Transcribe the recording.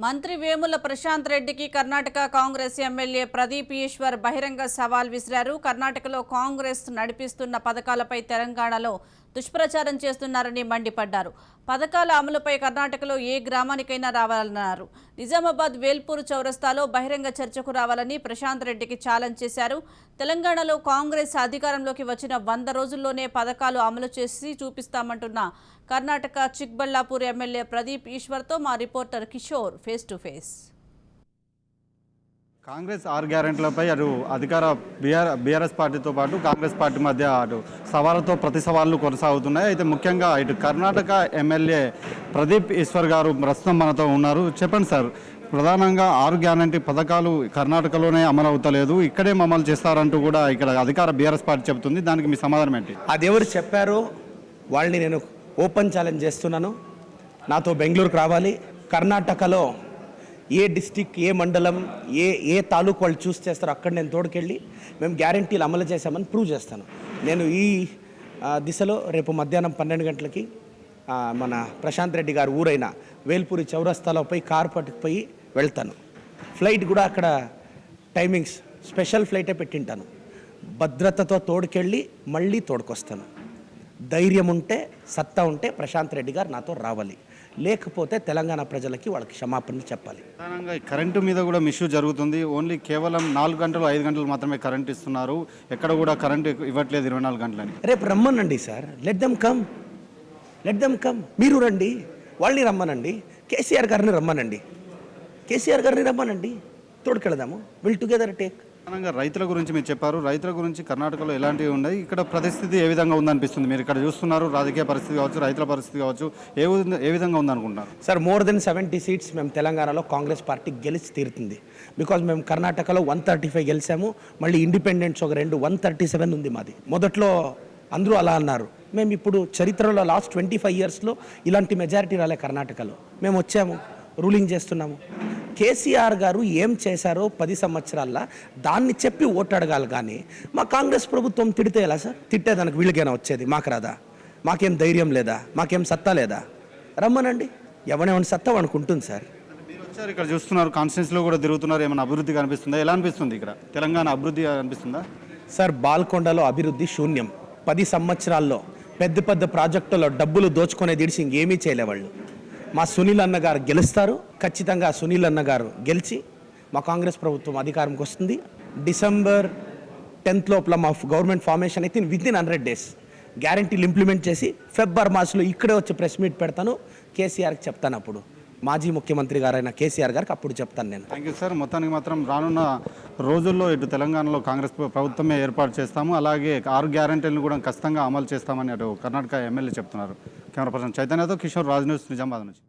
మంత్రి వేముల ప్రశాంత్ రెడ్డికి కర్ణాటక కాంగ్రెస్ ఎమ్మెల్యే ప్రదీప్ ఈశ్వర్ బహిరంగ సవాల్ విసిరారు. కర్ణాటకలో కాంగ్రెస్ నడిపిస్తున్న పథకాలపై తెలంగాణలో దుష్ప్రచారం చేస్తున్నారని మండిపడ్డారు. పథకాల అమలుపై కర్ణాటకలో ఏ గ్రామానికైనా రావాలన్నారు. నిజామాబాద్ వేల్పూర్ చౌరస్తాలో బహిరంగ చర్చకు రావాలని ప్రశాంత్ రెడ్డికి ఛాలెంజ్ చేశారు. తెలంగాణలో కాంగ్రెస్ అధికారంలోకి వచ్చిన 100 రోజుల్లోనే పథకాలు అమలు చేసి చూపిస్తామంటున్న కర్ణాటక చిక్బళ్ళాపూర్ ఎమ్మెల్యే ప్రదీప్ ఈశ్వర్తో మా reporter Kishore face to face. Congress 6 గ్యారెంటీలపై అటు అధికార బీఆర్ఎస్ పార్టీతో పాటు కాంగ్రెస్ పార్టీ మధ్య అటు సవాళ్ళతో ప్రతి సవాళ్లు కొనసాగుతున్నాయి. అయితే ముఖ్యంగా ఇటు కర్ణాటక ఎమ్మెల్యే ప్రదీప్ ఈశ్వర్ గారు ప్రస్తుతం మనతో ఉన్నారు. చెప్పండి సార్, ప్రధానంగా 6 గ్యారెంటీ పథకాలు కర్ణాటకలోనే అమలు అవుతలేదు, ఇక్కడే అమలు చేస్తారంటూ కూడా ఇక్కడ అధికార బీఆర్ఎస్ పార్టీ చెబుతుంది. దానికి మీ సమాధానం ఏంటి? అది ఎవరు చెప్పారో వాళ్ళని నేను ఓపెన్ ఛాలెంజ్ చేస్తున్నాను. నాతో బెంగళూరుకు రావాలి. కర్ణాటకలో ఏ డిస్టిక్, ఏ మండలం, ఏ తాలూకు వాళ్ళు చూస్ చేస్తారో అక్కడ నేను తోడుకెళ్ళి మేము గ్యారంటీలు అమలు చేశామని ప్రూవ్ చేస్తాను. నేను ఈ దిశలో రేపు మధ్యాహ్నం 12 గంటలకి మన ప్రశాంత్ రెడ్డి గారు ఊరైన వేల్పూరి చౌరస్తాలో పోయి కారు పట్టుకుపోయి వెళ్తాను. ఫ్లైట్ కూడా అక్కడ టైమింగ్స్ స్పెషల్ ఫ్లైటే పెట్టింటాను. భద్రతతో తోడుకెళ్ళి మళ్ళీ తోడుకొస్తాను. ధైర్యం ఉంటే, సత్తా ఉంటే ప్రశాంత్ రెడ్డి గారు నాతో రావాలి. లేకపోతే తెలంగాణ ప్రజలకి వాళ్ళకి క్షమాపణ చెప్పాలి. ప్రధానంగా కరెంటు మీద కూడా మిస్యూజ్ జరుగుతుంది. ఓన్లీ కేవలం 4 గంటలు 5 గంటలు మాత్రమే కరెంట్ ఇస్తున్నారు, ఎక్కడ కూడా కరెంటు ఇవ్వట్లేదు 24 గంటలని. రేపు రమ్మనండి సార్, లెట్ దెమ్ కమ్. మీరు రండి, వాళ్ళని రమ్మనండి, కేసీఆర్ గారిని రమ్మనండి, తోడుకెళదాము. Will together take. ప్రధానంగా రైతుల గురించి మీరు చెప్పారు. రైతుల గురించి కర్ణాటకలో ఎలాంటివి ఉన్నాయి, ఇక్కడ పరిస్థితి ఏ విధంగా ఉందనిపిస్తుంది? మీరు ఇక్కడ చూస్తున్నారు, రాజకీయ పరిస్థితి కావచ్చు, రైతుల పరిస్థితి కావచ్చు, ఏ విధంగా ఉందనుకుంటున్నారు? సార్, మోర్ దెన్ 70 సీట్స్ మేము తెలంగాణలో కాంగ్రెస్ పార్టీ గెలిచి తీరుతుంది. బికాజ్ మేము కర్ణాటకలో 135 గెలిచాము. మళ్ళీ ఇండిపెండెన్స్ ఒక 137 ఉంది మాది. మొదట్లో అందరూ అలా అన్నారు. మేము ఇప్పుడు చరిత్రలో లాస్ట్ 25 ఇయర్స్లో ఇలాంటి మెజారిటీ రాలే కర్ణాటకలో. మేము వచ్చాము, రూలింగ్ చేస్తున్నాము. కేసీఆర్ గారు ఏం చేశారో 10 సంవత్సరాల్లో దాన్ని చెప్పి ఓటు అడగాలి. కానీ మా కాంగ్రెస్ ప్రభుత్వం తిడితే ఎలా సార్? తిట్టేదానికి వీళ్ళకైనా వచ్చేది, మాకు రాదా? మాకేం ధైర్యం లేదా? మాకేం సత్తా లేదా? రమ్మనండి, ఎవరైనా సత్తా అనుకుంటుంది సార్. మీరు వచ్చారు, ఇక్కడ చూస్తున్నారు, కాన్స్టిట్యూన్సీలో కూడా తిరుగుతున్నారు. ఏమైనా అభివృద్ధి కనిపిస్తుందా? ఎలా అనిపిస్తుంది ఇక్కడ తెలంగాణ అభివృద్ధి అనిపిస్తుందా? సార్, బాల్కొండలో అభివృద్ధి శూన్యం. 10 సంవత్సరాల్లో పెద్ద పెద్ద ప్రాజెక్టులో డబ్బులు దోచుకునేది ఇడిచి ఇంకేమీ చేయలేవాళ్ళు. మా సునీల్ అన్న గారు గెలుస్తారు. ఖచ్చితంగా సునీల్ అన్న గారు గెలిచి మా కాంగ్రెస్ ప్రభుత్వం అధికారంకి వస్తుంది. December 10th లోపల మా గవర్నమెంట్ ఫార్మేషన్ అయితే వితిన్ 100 days గ్యారంటీలు ఇంప్లిమెంట్ చేసి ఫిబ్రవరి మార్చిలో ఇక్కడే వచ్చి ప్రెస్ మీట్ పెడతాను. కేసీఆర్కి చెప్తాను, అప్పుడు మాజీ ముఖ్యమంత్రి గారైన కేసీఆర్ గారికి అప్పుడు చెప్తాను నేను. Thank you sir. మొత్తానికి మాత్రం రానున్న రోజుల్లో ఇటు తెలంగాణలో కాంగ్రెస్ ప్రభుత్వమే ఏర్పాటు చేస్తాము, అలాగే 6 గ్యారెంటీలను కూడా ఖచ్చితంగా అమలు చేస్తామని అటు కర్ణాటక ఎమ్మెల్యే చెప్తున్నారు. కెమెరా పర్సన్ చైతన్యతో కిషోర్, రాజ్ న్యూస్, నిజామాబాద్ నుంచి.